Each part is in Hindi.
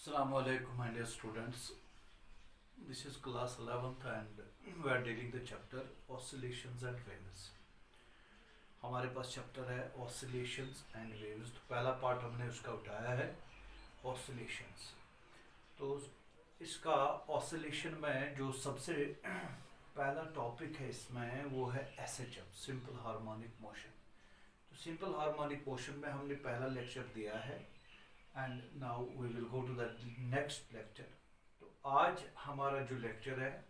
Assalamu alaikum, my dear students. This is class 11th and we are dealing the chapter oscillations and waves. हमारे पास चैप्टर है oscillations and waves. तो पहला पार्ट हमने उसका उठाया है oscillations. तो इसका oscillation में जो सबसे पहला टॉपिक है इसमें वो है SHM, सिंपल हार्मोनिक मोशन. तो सिंपल हार्मोनिक मोशन में हमने पहला लेक्चर दिया है and now we will go to the next lecture. तो आज हमारा जो लेक्चर है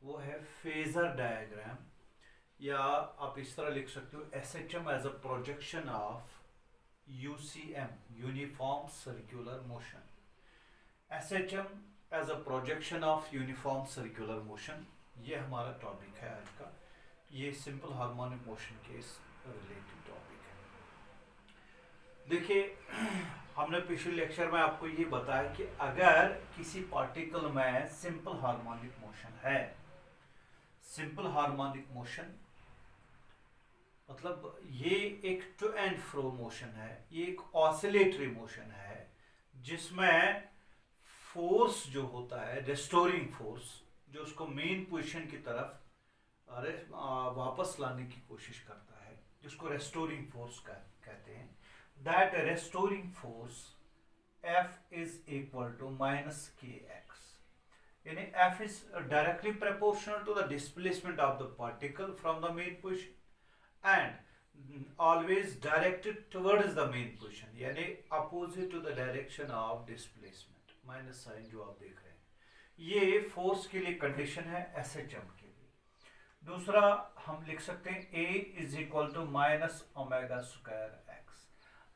वो है फेजर डायग्राम, या आप इस तरह लिख सकते हो SHM as a projection of UCM, uniform circular motion. SHM as a projection of uniform circular motion, ये हमारा टॉपिक है आज का. ये सिंपल हार्मोनिक मोशन के रिलेटेड टॉपिक है. देखिए, हमने पिछले लेक्चर में आपको ये बताया कि अगर किसी पार्टिकल में सिंपल हार्मोनिक मोशन है, सिंपल हार्मोनिक मोशन मतलब ये एक टू एंड फ्रो मोशन है, ये एक ऑसिलेटरी मोशन है जिसमें फोर्स जो होता है, रेस्टोरिंग फोर्स, जो उसको मेन पोजीशन की तरफ वापस लाने की कोशिश करता है, जिसको रेस्टोरिंग फोर्स कहते हैं. That restoring force F is equal to minus kx. यानी F is directly proportional to the displacement of the particle from the main position and always directed towards the main position, यानी opposite to the direction of displacement. Minus sign जो आप देख रहे हैं, ये फोर्स के लिए कंडीशन है SHM के लिए. दूसरा हम लिख सकते हैं A is equal to minus omega square x.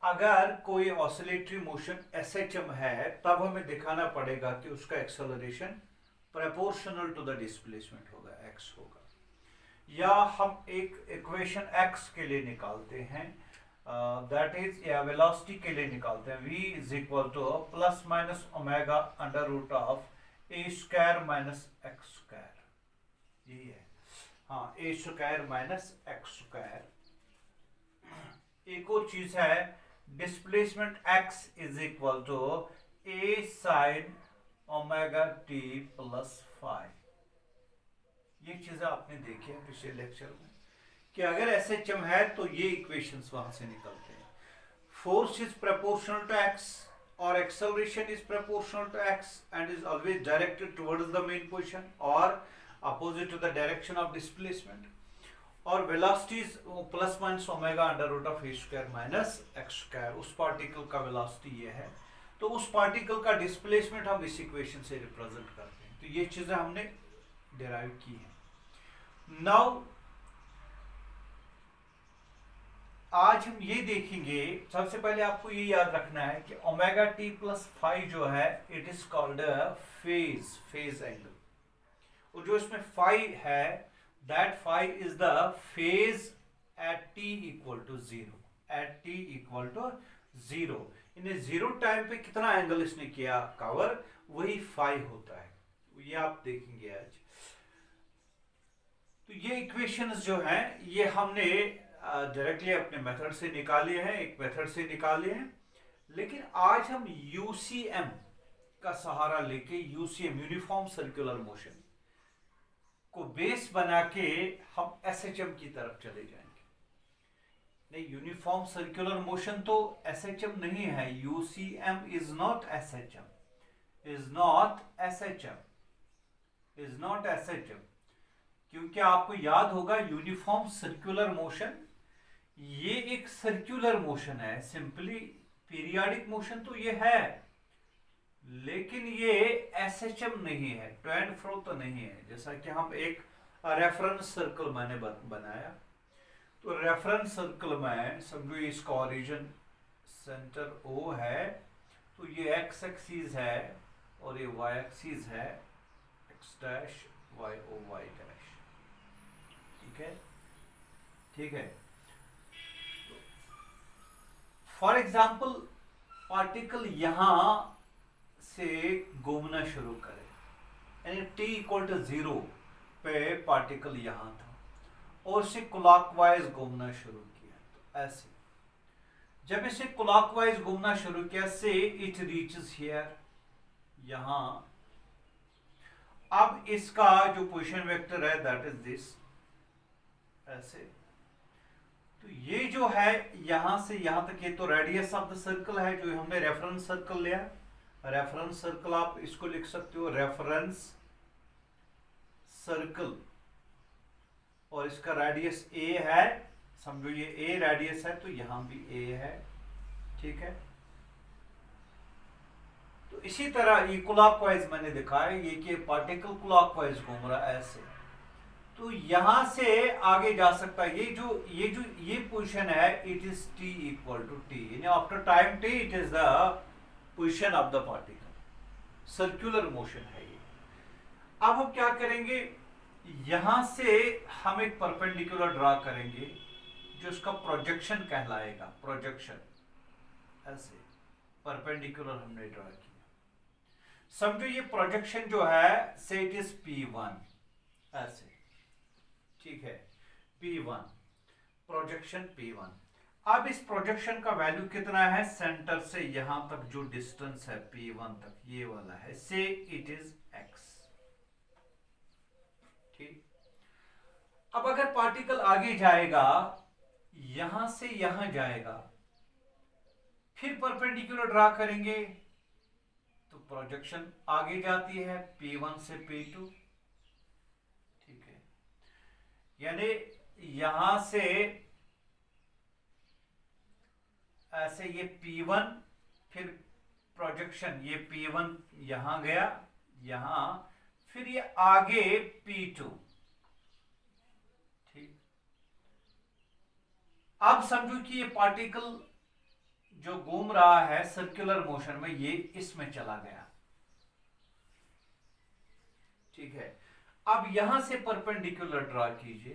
अगर कोई ऑसिलेटरी मोशन SHM है तब हमें दिखाना पड़ेगा कि उसका acceleration proportional to the displacement होगा, x होगा. या हम एक इक्वेशन x के लिए निकालते हैं, दैट इज या वेलोसिटी के लिए निकालते हैं, v is equal to plus minus omega under root of a square minus x square. यही है, हाँ, a square minus x square. एक और चीज है, displacement x is equal to a sine omega t plus five. ये चीजें आपने देखी है पिछले लेक्चर में कि अगर SHM है तो ये इक्वेशंस वहां से निकलते हैं. Force is proportional to x और acceleration is proportional to x and is always directed towards the mean position और opposite to the direction of displacement. और velocity plus minus omega under root of A square minus x square. उस पार्टिकल का वेलोसिटी ये है, तो उस पार्टिकल का डिस्प्लेसमेंट हम इस इक्वेशन से रिप्रेजेंट करते हैं. तो ये चीजें हमने डिराइव की हैं. नाउ आज हम ये देखेंगे, सबसे पहले आपको ये याद रखना है कि ओमेगा टी प्लस फाइव जो है it is called phase angle. और जो इसमें फाइव है, that phi is the phase at t equal to 0, at t equal to 0. इन्हें जीरो टाइम पे कितना एंगल इसने किया कवर, वही फाई होता है. ये आप देखेंगे आज. तो ये इक्वेशंस जो हैं ये हमने डायरेक्टली अपने मेथड से निकाले हैं, एक मेथड से निकाले हैं. लेकिन आज हम UCM का सहारा लेके, UCM यूनिफॉर्म सर्कुलर मोशन को बेस बना के हम SHM की तरफ चले जाएंगे. नहीं, यूनिफॉर्म सर्कुलर मोशन तो SHM नहीं है. UCM is not SHM, is not SHM, is not SHM. क्योंकि आपको याद होगा यूनिफॉर्म सर्कुलर मोशन ये एक सर्कुलर मोशन है. सिंपली पीरियोडिक मोशन तो ये है, लेकिन ये SHM नहीं है, टू एंड फ्रो तो नहीं है. जैसा कि हम एक रेफरेंस सर्कल मैंने बनाया, तो रेफरेंस सर्कल में समझो इसका ओरिजिन सेंटर O है, तो ये x एक्सिस है और ये y एक्सिस है, x dash y o y dash. ठीक है, ठीक है. फॉर एग्जाम्पल पार्टिकल यहां से घूमना शुरू करे, यानी t इक्वल टू 0 पे पार्टिकल यहां था और इसे क्लॉकवाइज घूमना शुरू किया. तो ऐसे जब इसे क्लॉकवाइज घूमना शुरू किया से इट रीचेस हियर, यहां, अब इसका जो पोजीशन वेक्टर है दैट इज दिस, ऐसे। तो ये जो है यहां से यहां तक, ये तो रेडियस ऑफ द सर्कल है जो हमने रेफरेंस सर्कल लिया। रेफरेंस सर्कल आप इसको लिख सकते हो रेफरेंस सर्कल, और इसका रेडियस ए है, समझो ये ए रेडियस है, तो यहां भी ए है, ठीक है। तो इसी तरह ये क्लॉकवाइज मैंने दिखाया, ये कि पार्टिकल क्लॉकवाइज घूम रहा है ऐसे, तो यहां से आगे जा सकता है। ये पोजीशन है, it is t equal to t, यानी after time t it is the position of the particle, circular motion है ये। अब हम क्या करेंगे, यहां से हम एक परपेंडिकुलर ड्रा करेंगे जो उसका प्रोजेक्शन कहलाएगा, प्रोजेक्शन, ऐसे परपेंडिकुलर हमने ड्रा किया। समझो ये प्रोजेक्शन जो है से इट इज P1, ऐसे, ठीक है, P1, प्रोजेक्शन P1। अब इस प्रोजेक्शन का वैल्यू कितना है, सेंटर से यहां तक जो डिस्टेंस है P1 तक, ये वाला है, से इट इज x, ठीक। अब अगर पार्टिकल आगे जाएगा, यहां से यहां जाएगा, फिर परपेंडिकुलर ड्रा करेंगे, तो प्रोजेक्शन आगे जाती है P1 से P2, ठीक है। यानी यहां से ऐसे ये P1, फिर प्रोजेक्शन ये P1 यहां गया, यहां, फिर ये आगे P2, ठीक। अब समझो कि ये पार्टिकल जो घूम रहा है सर्कुलर मोशन में, ये इसमें चला गया, ठीक है। अब यहां से परपेंडिकुलर ड्रा कीजिए,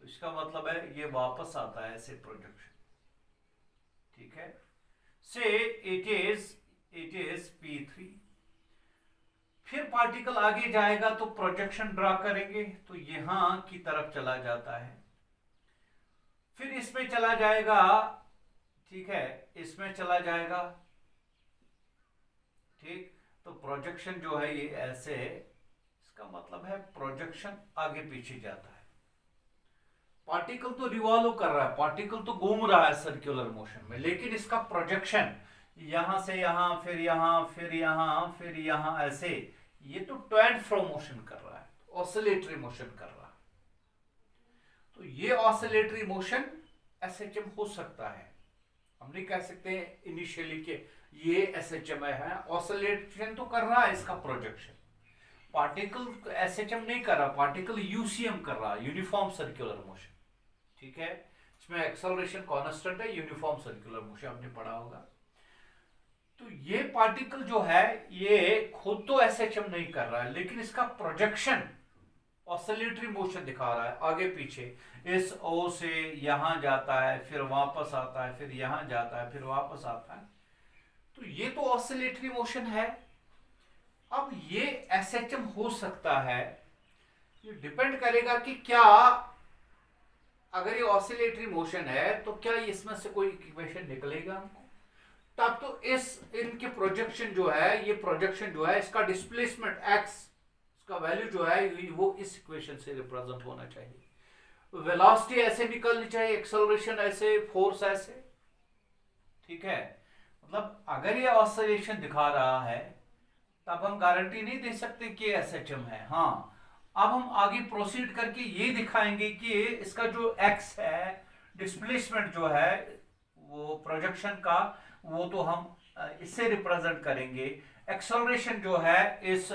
तो इसका मतलब है ये वापस आता है ऐसे प्रोजेक्शन, ठीक है। से इट इज P3, फिर पार्टिकल आगे जाएगा तो प्रोजेक्शन ड्रा करेंगे, तो यहां की तरफ चला जाता है, फिर इसमें चला जाएगा, ठीक है, इसमें चला जाएगा, ठीक। तो प्रोजेक्शन जो है ये ऐसे, इसका मतलब है प्रोजेक्शन आगे पीछे जाता है। पार्टिकल तो रिवॉल्व कर रहा है, पार्टिकल तो घूम रहा है सर्कुलर मोशन में, लेकिन इसका प्रोजेक्शन यहां से यहां, फिर यहां, फिर यहां, फिर यहां, ऐसे, ये तो टू एंड फ्रो मोशन कर रहा है, ऑसिलेटरी मोशन कर रहा है। तो ये ऑसिलेटरी मोशन एसएचएम हो सकता है, हम नहीं कह सकते इनिशियली कि ये एसएचएम है, ऑसिलेशन तो कर रहा है इसका प्रोजेक्शन, पार्टिकल एसएचएम नहीं कर रहा, पार्टिकल यूसीएम कर रहा है, यूनिफॉर्म सर्कुलर मोशन, ठीक है। इसमें एक्सेलरेशन कांस्टेंट है, यूनिफॉर्म सर्कुलर मोशन आपने पढ़ा होगा। तो ये पार्टिकल जो है ये खुद तो एसएचएम नहीं कर रहा है, लेकिन इसका प्रोजेक्शन ऑसिलेटरी मोशन दिखा रहा है आगे पीछे, इस ओ से यहां जाता है, फिर वापस आता है, फिर यहां जाता है, फिर वापस आता है, तो ये तो ऑसिलेटरी मोशन है। अब ये एसएचएम हो सकता है, ये डिपेंड करेगा कि क्या, अगर ये ऑसिलेटरी मोशन है तो क्या इसमें से कोई इक्वेशन निकलेगा हमको, तब तो इनके प्रोजेक्शन जो है, ये प्रोजेक्शन जो है, इसका डिस्प्लेसमेंट x, इसका वैल्यू जो है वो इस इक्वेशन से रिप्रेजेंट होना चाहिए। वेलोसिटी ऐसे निकलनी चाहिए, एक्सेलरेशन ऐसे, फोर्स ऐसे, ठीक है। मतलब अगर ये ऑसिलेशन दिखा रहा है तब हम गारंटी नहीं दे सकते कि एसएचएम है। हाँ, अब हम आगे प्रोसीड करके ये दिखाएंगे कि इसका जो x है, डिस्प्लेसमेंट जो है वो प्रोजेक्शन का, वो तो हम इससे रिप्रेजेंट करेंगे। एक्सेलरेशन जो है इस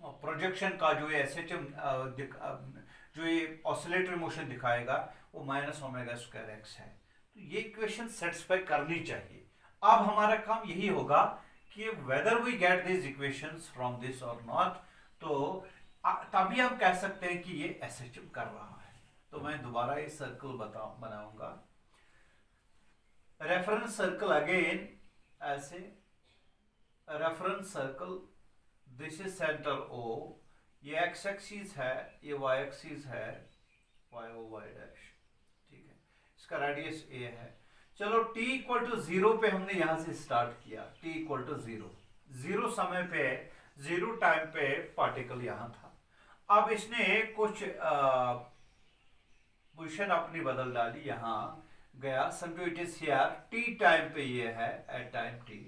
प्रोजेक्शन का, जो ये एसएचएम जो ये ऑसिलेटरी मोशन दिखाएगा, वो माइनस ओमेगा स्क्वायर एक्स है। तो ये इक्वेशन सेटिस्फाई करनी चाहिए। अब हमारा काम यही होगा कि whether we get this equations from this और नॉट, तो तभी हम कह सकते हैं कि ये एसएचएम कर रहा है। तो मैं दोबारा ये सर्कल बनाऊंगा, रेफरेंस सर्कल अगेन, ऐसे reference circle, this is centre O, ये एक्स एक्सिस है, ये वाई एक्सिस है, वाई ओ वाई डैश, ठीक है। इसका रेडियस A है, चलो t इक्वल टू 0 पे हमने यहां से स्टार्ट किया, t इक्वल टू 0, 0 समय पे, 0 टाइम पे पार्टिकल यहां था। अब इसने कुछ पोजीशन अपनी बदल डाली, यहां गया, समझो it is here, t time पे ये है, एट टाइम t,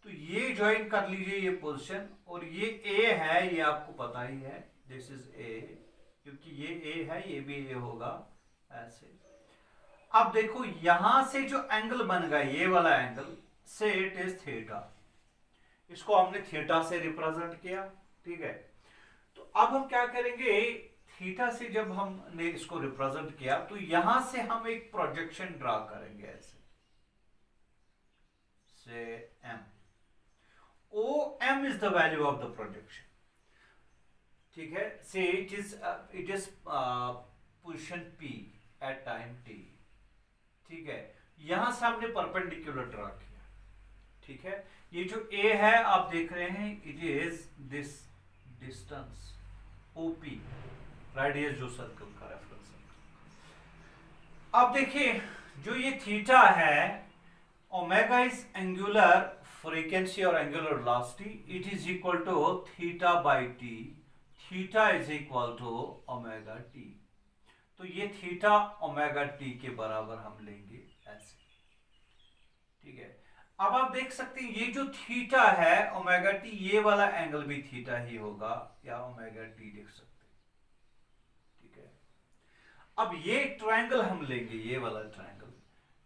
तो ये ज्वाइन कर लीजिए ये पोजीशन, और ये a है, ये आपको पता ही है, दिस इज a, क्योंकि ये a है, ये भी a होगा, ऐसे। अब देखो यहां से जो एंगल बन गया, ये वाला एंगल, से इट इज थीटा, इसको हमने थीटा से रिप्रेजेंट किया, ठीक है। तो अब हम क्या करेंगे, थीटा से जब हमने इसको रिप्रेजेंट किया, तो यहां से हम एक प्रोजेक्शन ड्रा करेंगे ऐसे, से m, o m is the value of the projection, ठीक है। से it is position p at time t, ठीक है। यहां से हमने परपेंडिकुलर ड्रा किया, ठीक है। ये जो a है आप देख रहे हैं, it is this distance OP, radius जो सर्कल का, रेफरेंस सर्कल। अब देखिए जो ये थीटा है, ओमेगा इज एंगुलर फ्रीक्वेंसी और angular velocity, it is equal to theta by t, theta is equal to omega t. तो ये थीटा ओमेगा टी के बराबर हम लेंगे ऐसे, ठीक है। अब आप देख सकते हैं ये जो थीटा है ओमेगा टी, ये वाला एंगल भी थीटा ही होगा, या ओमेगा टी लिख सकते हैं, ठीक है। अब ये ट्रायंगल हम लेंगे, ये वाला ट्रायंगल,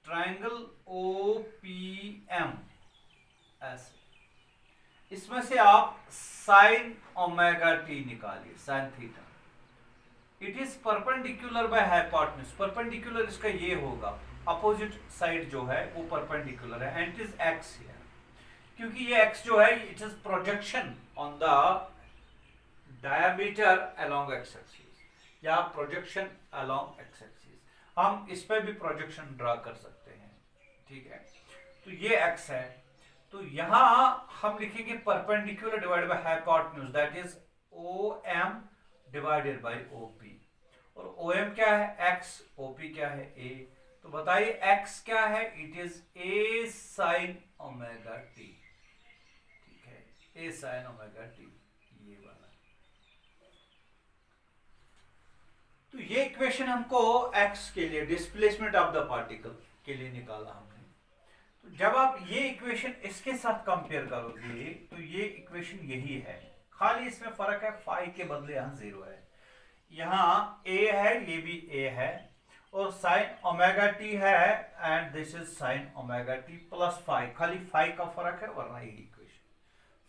ट्रायंगल OPM ऐसे, इसमें से आप साइन ओमेगा टी निकालिए, sine theta, it is perpendicular by hypotenuse, perpendicular इसका ये होगा, अपोजिट साइड जो है वो परपेंडिकुलर है, and it is x here, क्योंकि ये x जो है it is projection on the diameter along x axis, या प्रोजेक्शन अलोंग x एक्सिस, हम इस पे भी प्रोजेक्शन ड्रा कर सकते हैं, ठीक है। तो ये x है, तो यहां हम लिखेंगे perpendicular divided by hypotenuse, that is OM divided by OP, और OM क्या है x, OP क्या है a, तो बताइए x क्या है, it is a sin omega t, ठीक है, a sin ओमेगा t, ये वाला। तो ये इक्वेशन हमको x के लिए, डिस्प्लेसमेंट ऑफ द पार्टिकल के लिए निकाला हमने। तो जब आप ये इक्वेशन इसके साथ कंपेयर करोगे, तो ये इक्वेशन यही है, खाली इसमें फर्क है, फाई के बदले यहां 0 है, यहाँ a है, ये भी a है, और साइन ओमेगा टी है, and this is sine omega t plus phi, खाली फाई का फर्क है, वरना ये इक्वेशन।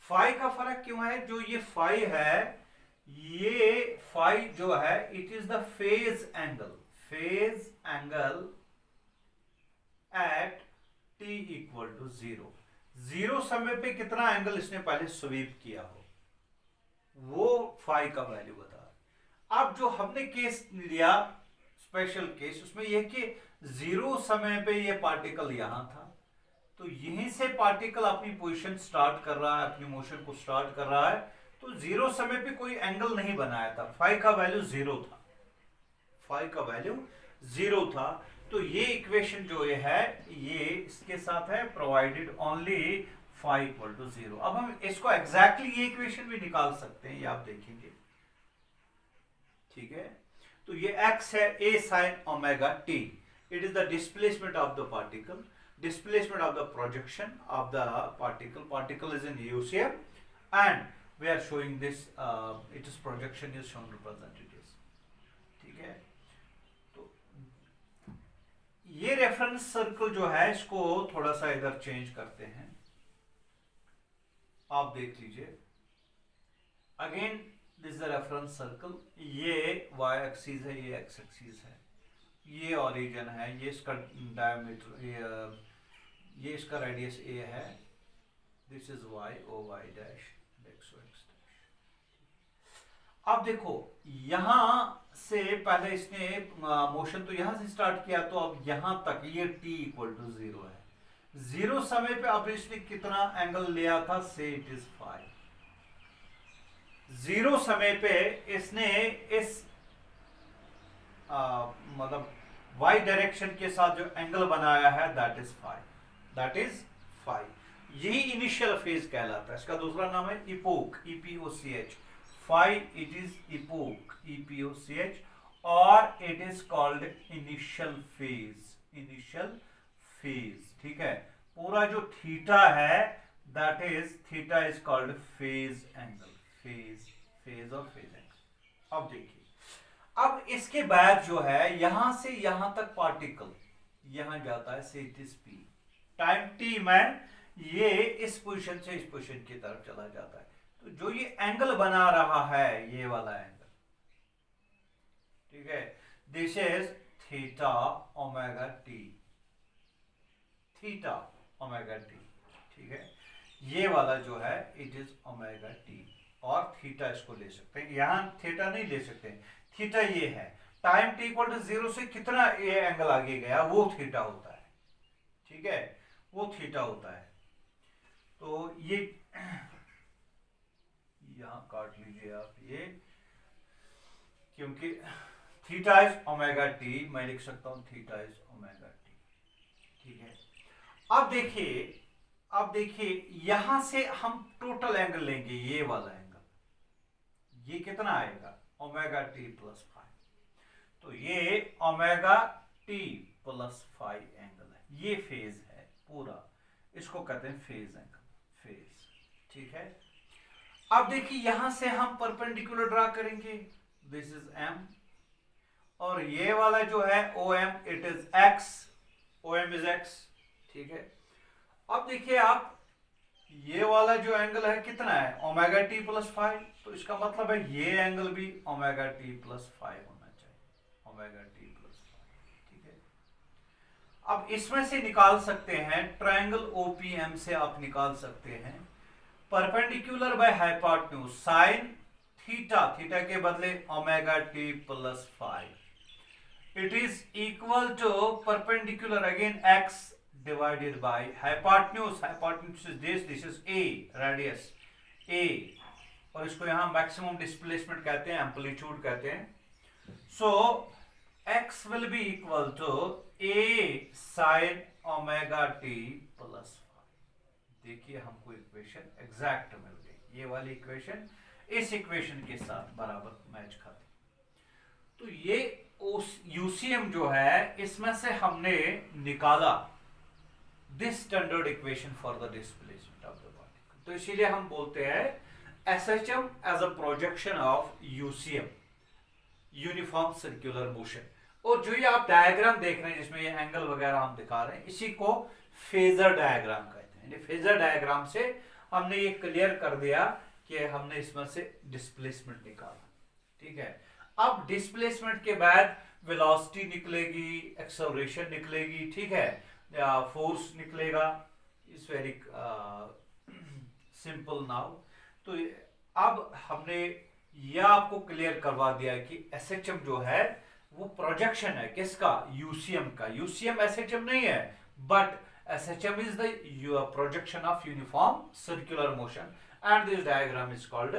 फाई का फर्क क्यों है, जो ये फाई है, ये फाई जो है it is the phase angle, phase angle at t equal to 0, 0 समय पे कितना एंगल इसने पहले स्वीप किया हो, वो फाई का वैल्यू बता। अब जो हमने केस लिया, स्पेशल केस, उसमें यह कि 0 समय पे ये पार्टिकल यहां था, तो यहीं से पार्टिकल अपनी पोजीशन स्टार्ट कर रहा है, अपनी मोशन को स्टार्ट कर रहा है, तो 0 समय पे कोई एंगल नहीं बनाया था, फाई का वैल्यू 0 था, फाई का वैल्यू 0 था। तो ये इक्वेशन जो ये है, ये इसके साथ है, provided only phi equal to 0। अब हम इसको एग्जैक्टली ये इक्वेशन भी निकाल सकते हैं, ये आप देखेंगे, ठीक है। तो ये x है, a sin omega t, it is the displacement of the particle, displacement of the projection of the particle, particle is in UCM, and we are showing this, its projection is shown representatives, ठीक है। तो ये रेफरेंस सर्कल जो है, इसको थोड़ा सा इधर चेंज करते हैं, आप देख लीजिए, again this is the reference circle, ये y एक्सिस है, ये x एक्सिस है, ये ओरिजिन है, ये इसका डायमीटर, ये इसका रेडियस a है, this is y, o y dash, x o x dash. अब देखो यहां से पहले इसने मोशन तो यहां से स्टार्ट किया, तो अब यहां तक ये t इक्वल टू 0 है, 0 समय पे अब इसने कितना एंगल लिया था, से इट इज 5, 0 समय पे इसने इस मतलब वाई डायरेक्शन के साथ जो एंगल बनाया है that is phi, that is phi. यही इनिशियल फेज कहलाता है। इसका दूसरा नाम है epoch, EPOCH। Phi it is epoch, EPOCH, और it is called initial phase, initial phase. ठीक है, पूरा जो थीटा है that is theta is called phase angle, phase और फेज एंगल। अब देखिए, अब इसके बाद जो है यहां से यहां तक पार्टिकल यहां जाता है, से it is P, time T में ये इस पोजीशन से इस पोजीशन की तरफ चला जाता है। तो जो ये एंगल बना रहा है, ये वाला एंगल, ठीक है, this is theta omega T, theta omega T. ठीक है, ये वाला जो है इट इज ओमेगा टी, और थीटा इसको ले सकते हैं, यहां थीटा नहीं ले सकते, थीटा ये है। टाइम टी इक्वल टू 0 से कितना ये एंगल आगे गया वो थीटा होता है। ठीक है, वो थीटा होता है। तो ये यहां काट लीजिए आप ये, क्योंकि थीटा इज ओमेगा टी, मैं लिख सकता हूं थीटा इज ओमेगा टी। ठीक है, अब देखिए यहां से हम टोटल एंगल लेंगे, ये वाला एंगल, ये कितना आएगा ओमेगा टी प्लस फाइव। तो ये omega t plus five angle है, ये फेज है पूरा, इसको कहते हैं फेज एंगल, फेज। ठीक है, अब देखिए यहां से हम परपेंडिकुलर ड्रा करेंगे, दिस इज M, और ये वाला जो है OM it is X, OM is X। ठीक है, अब देखिए आप, ये वाला जो एंगल है कितना है ओमेगा टी प्लस फाइव, तो इसका मतलब है ये एंगल भी ओमेगा टी प्लस फाइव होना चाहिए, ओमेगा टी प्लस फाइव। ठीक है, अब इसमें से निकाल सकते हैं ट्रायंगल OPM से, आप निकाल सकते हैं perpendicular by hypotenuse sine theta, theta के बदले omega t plus five, it is equal to perpendicular again X divided by hypotenuse, hypotenuse is this is A, radius A, और इसको यहां मैक्सिमम डिस्प्लेसमेंट कहते हैं, एम्पलीट्यूड कहते हैं। सो X will be equal to A sin omega t plus 5। देखिए हमको इक्वेशन एग्जैक्ट मिल गई, ये वाली इक्वेशन इस इक्वेशन के साथ बराबर मैच खाती। तो ये उस UCM जो है इसमें से हमने निकाला this standard equation for the displacement of the particle. तो इसीलिए हम बोलते हैं SHM as a projection of UCM, uniform circular motion. और जो ये आप डायग्राम देख रहे हैं जिसमें ये एंगल वगैरह हम दिखा रहे हैं, इसी को फेजर डायग्राम कहते हैं। फेजर डायग्राम से हमने ये क्लियर कर दिया कि हमने इसमें से डिस्प्लेसमेंट निकाला। ठीक है, अब डिस्प्लेसमेंट के बाद वेलोसिटी निकलेगी, एक्सेलरेशन निकलेगी, ठीक है, फोर्स निकलेगा, इज वेरी सिंपल नाउ। तो अब हमने यह आपको क्लियर करवा दिया कि SHM जो है वो प्रोजेक्शन है किसका, UCM का। UCM SHM नहीं है, but SHM is the projection of uniform circular motion, and this diagram is called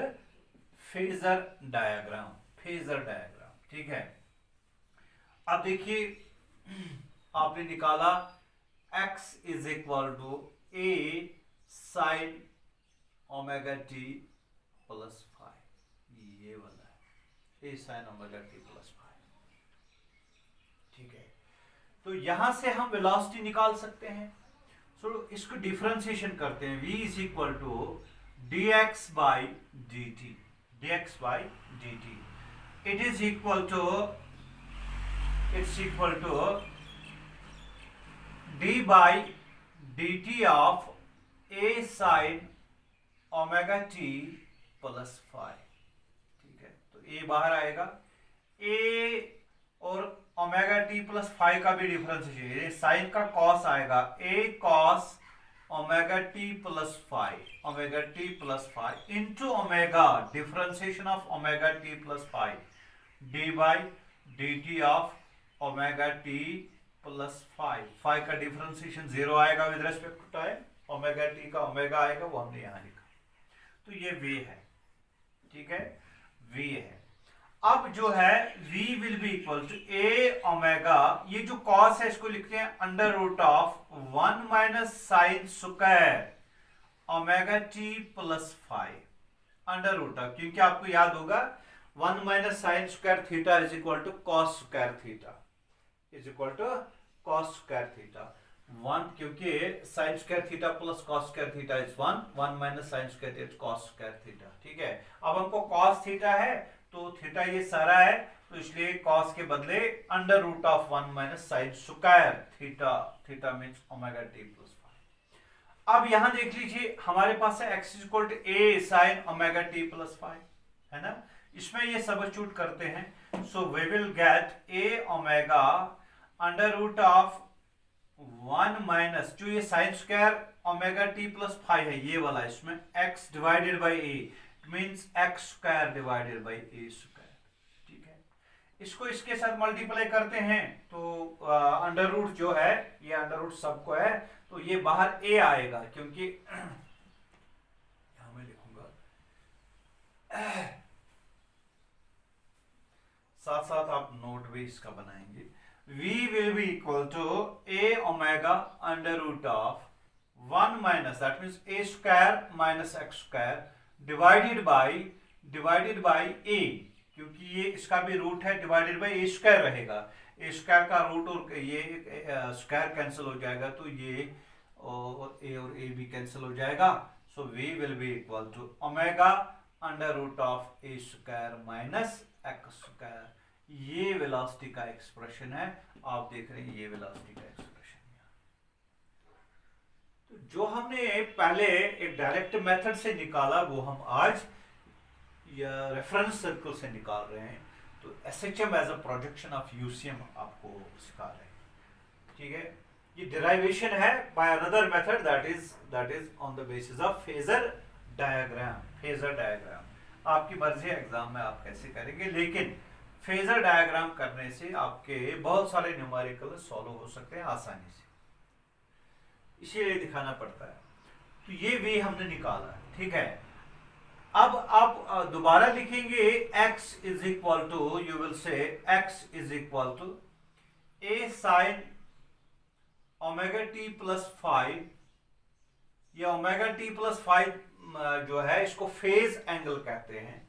phasor diagram, phasor diagram। ठीक है, अब देखिए आपने निकाला X is equal to A sin omega t plus 5, ये वाला है A sin omega t plus 5। ठीक है, तो यहां से हम वेलोसिटी निकाल सकते हैं। सो इसको डिफरेंशिएशन करते हैं, V is equal to dx by dt, dx by dt, it is equal to, it's equal to d by dt of A sin omega t plus 5। ठीक है, तो A बाहर आएगा, A और ओमेगा टी प्लस 5 का भी डिफरेंशिएशन, साइन का कॉस आएगा, A cos omega t plus 5, omega t plus 5 into omega, differentiation of omega t plus 5, d by d t of omega t plus 5 का डिफरेंशिएशन 0 आएगा with respect to time, omega t का ओमेगा आएगा, वो हमने यहां लिखा। तो ये वे है, ठीक है, वे है। अब जो है v will be equal to a omega, ये जो cos है इसको लिखते हैं under root of 1 minus sine square omega t plus five under root of, क्योंकि आपको याद होगा 1 minus sine square theta is equal to cos square theta is equal to cos square theta 1, क्योंकि sine square theta plus cos square theta is 1 minus sine square theta cos square theta. ठीक है, अब हमको कॉस थीटा है तो थीटा ये सारा है, तो इसलिए कॉस के बदले under root of 1 minus sine square theta, theta means omega t plus five. अब यहां देख लीजिए हमारे पास है x is equal to a sine omega t plus five, है ना, इसमें ये सब्स्टिट्यूट करते हैं, so we will get a omega under root of 1 minus जो ये sine square omega t plus five है ये वाला, इसमें x divided by a means x square divided by A square. ठीक है, इसको इसके साथ मल्टीप्लाई करते हैं तो अंडर रूट जो है ये अंडर रूट सबको है तो ये बाहर ए आएगा, क्योंकि यहां मैं लिखूंगा साथ साथ आप नोट भी इसका बनाएंगे, v will be equal to a omega under root of 1 minus that means a square minus x square divided by a, क्योंकि ये इसका भी रूट है, डिवाइडेड बाई ए स्क्वायर रहेगा, ए स्क्वायर का रूट और ये स्क्वायर कैंसिल हो जाएगा तो ये और ए भी कैंसिल हो जाएगा, so v will be equal to omega under root of A square minus x square. ये वेलोसिटी का एक्सप्रेशन है, आप देख रहे हैं ये वेलोसिटी का एक्सप्रेशन। जो हमने पहले एक डायरेक्ट मेथड से निकाला वो हम आज या रेफरेंस सर्कल से निकाल रहे हैं, तो SHM as a projection of UCM आपको सिखा रहे हैं। ठीक है, ये डेरिवेशन है by another method that is on the basis of phasor diagram. Phasor diagram आपकी मर्जी है एग्जाम में आप कैसे करेंगे, लेकिन फेजर डायग्राम करने से आपके बहुत सारे न्यूमेरिकल सॉल्व हो सकते हैं आसानी से, इसीलिए दिखाना पड़ता है। तो ये वे हमने निकाला, ठीक है। अब आप दोबारा लिखेंगे x is equal to, you will say x is equal to a sine omega t plus five, या ओमेगा टी प्लस फाइव जो है इसको फेज एंगल कहते हैं,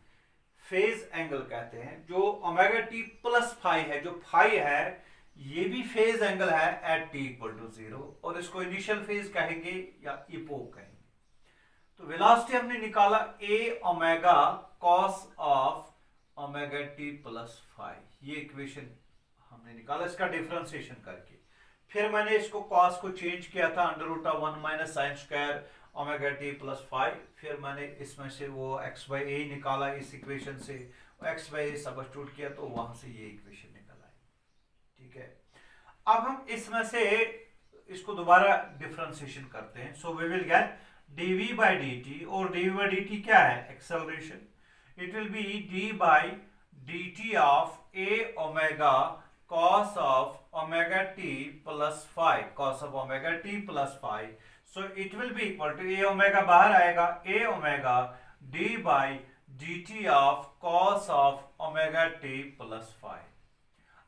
फेज एंगल कहते हैं। जो ओमेगा टी प्लस फाइव है, जो फाइव है, ये भी फेज एंगल है एट टी इक्वल टू 0, और इसको इनिशियल फेज कहेंगे या इपोक कहेंगे। तो वेलोसिटी हमने निकाला a omega cos of omega t plus five, ये इक्वेशन हमने निकाला इसका डिफरेंशिएशन करके। फिर मैंने इसको कॉस को चेंज किया था under root of 1 minus sine square omega t plus five, फिर मैंने इसमें से वो x बाई ए निकाला इस इक्वेशन से, x बाई ए सब्स्टिट्यूट किया तो वहां से ये इक्वेशन निकल आई। ठीक है, अब हम इसमें से इसको दोबारा डिफरेंशिएशन करते हैं, so we will get dv by dt, और dv बाई dt क्या है, acceleration, it will be d by dt of a omega cos of omega t plus 5, cos of omega t plus 5, so it will be equal to a omega बाहर आएगा, a omega d by dt of cos of omega t plus 5।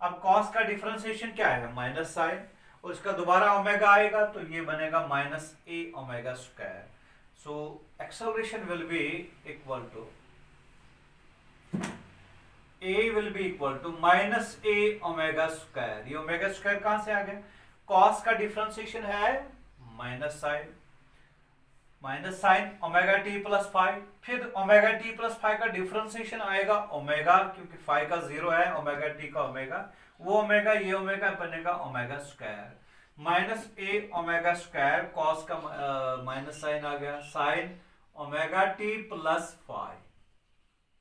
अब cos का डिफरेंशिएशन क्या है, माइनस साइन, और इसका दोबारा ओमेगा आएगा तो ये बनेगा minus a omega square, so acceleration will be equal to a will be equal to minus a omega square. ये ओमेगा स्क्वायर कहां से आ गया, cos का डिफरेंशिएशन है minus sine omega t plus 5, फिर ओमेगा टी प्लस 5 का डिफरेंशिएशन आएगा ओमेगा, क्योंकि 5 का 0 है, ओमेगा टी का ओमेगा, वो ओमेगा ये ओमेगा बनेगा omega square, minus a omega square, cos का माइनस साइन आ गया, साइन ओमेगा टी प्लस 5।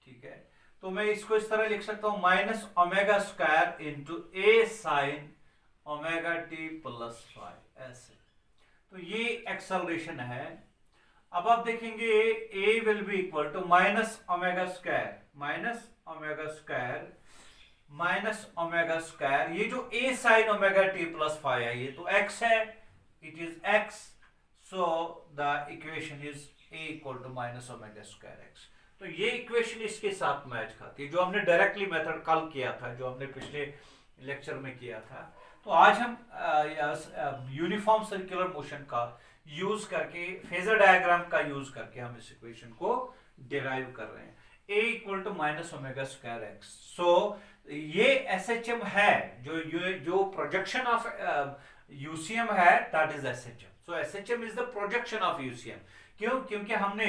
ठीक है, तो मैं इसको इस तरह लिख सकता हूं, minus omega square into a sine omega t plus 5, ऐसे। तो ये एक्सेलरेशन है। अब आप देखेंगे a will be equal to minus omega square, minus omega square minus omega square, ये जो a sine omega t plus 5 है ये तो एक्स है, it is x, so the equation is a equal to minus omega square x. तो तो ये इक्वेशन इसके साथ मैच खाती है, जो हमने डायरेक्टली मेथड कल किया था, जो हमने पिछले लेक्चर में किया था। तो आज हम यूनिफॉर्म सर्कुलर मोशन का यूज करके, फेजर डायग्राम का यूज करके हम इस इक्वेशन को डिराइव कर रहे हैं। a equal to minus omega square x. So ये SHM है, जो प्रोजेक्शन ऑफ UCM है, that is SHM। So SHM is the projection of UCM। क्यों? क्योंकि हमने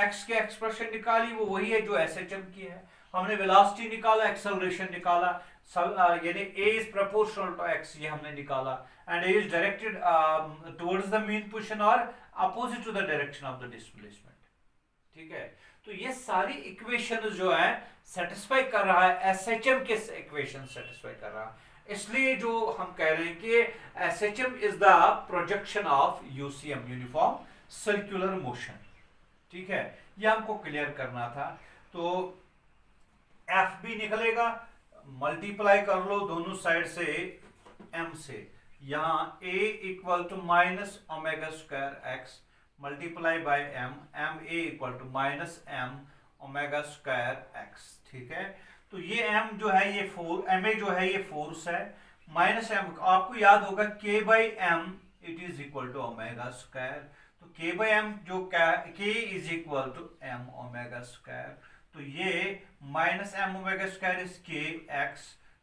x के एक्सप्रेशन निकाली, वो वही है जो SHM की है। हमने वेलोसिटी निकाला, एक्सेलरेशन निकाला, यानी a is proportional to x, ये हमने निकाला, and a is directed towards the mean position or opposite to the direction of the displacement। ठीक है, तो ये सारी इक्वेशन जो है सेटिस्फाई कर रहा है, SHM के इक्वेशन सेटिस्फाई कर रहा है। इसलिए जो हम कह रहे हैं कि SHM is the projection of UCM, uniform circular motion. ठीक है, ये हमको क्लियर करना था। तो एफ भी निकलेगा, मल्टीप्लाई कर लो दोनों साइड से m से, यहां a equal to minus omega square x multiply by m, m a equal to minus m omega square x. ठीक है, तो ये m जो है ये ma जो है ये फोर्स है, माइनस m आपको याद होगा k by m it is equal to omega square. तो k बाई m जो k is equal to m omega square, तो ये minus m omega square is k x।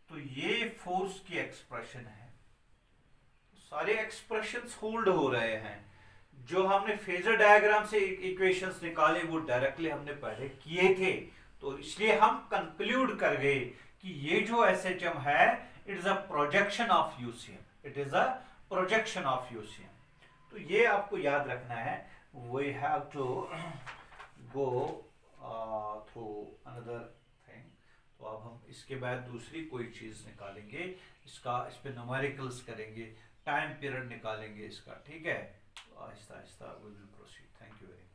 तो ये फोर्स की एक्सप्रेशन है। सारे एक्सप्रेशंस होल्ड हो रहे हैं। जो हमने फेजर डायग्राम से इक्वेशंस निकाले वो डायरेक्टली हमने पहले किए थे, तो इसलिए हम कंक्लूड कर गए कि ये जो SHM है it is a projection of UCM, it is a projection of UCM। तो ये आपको याद रखना है। We have to go through another thing. तो अब हम इसके बाद दूसरी कोई चीज निकालेंगे, इस पे न्यूमेरिकल्स करेंगे, टाइम पीरियड निकालेंगे इसका। ठीक है, आहिस्ता आहिस्ता we will proceed. Thank you very much.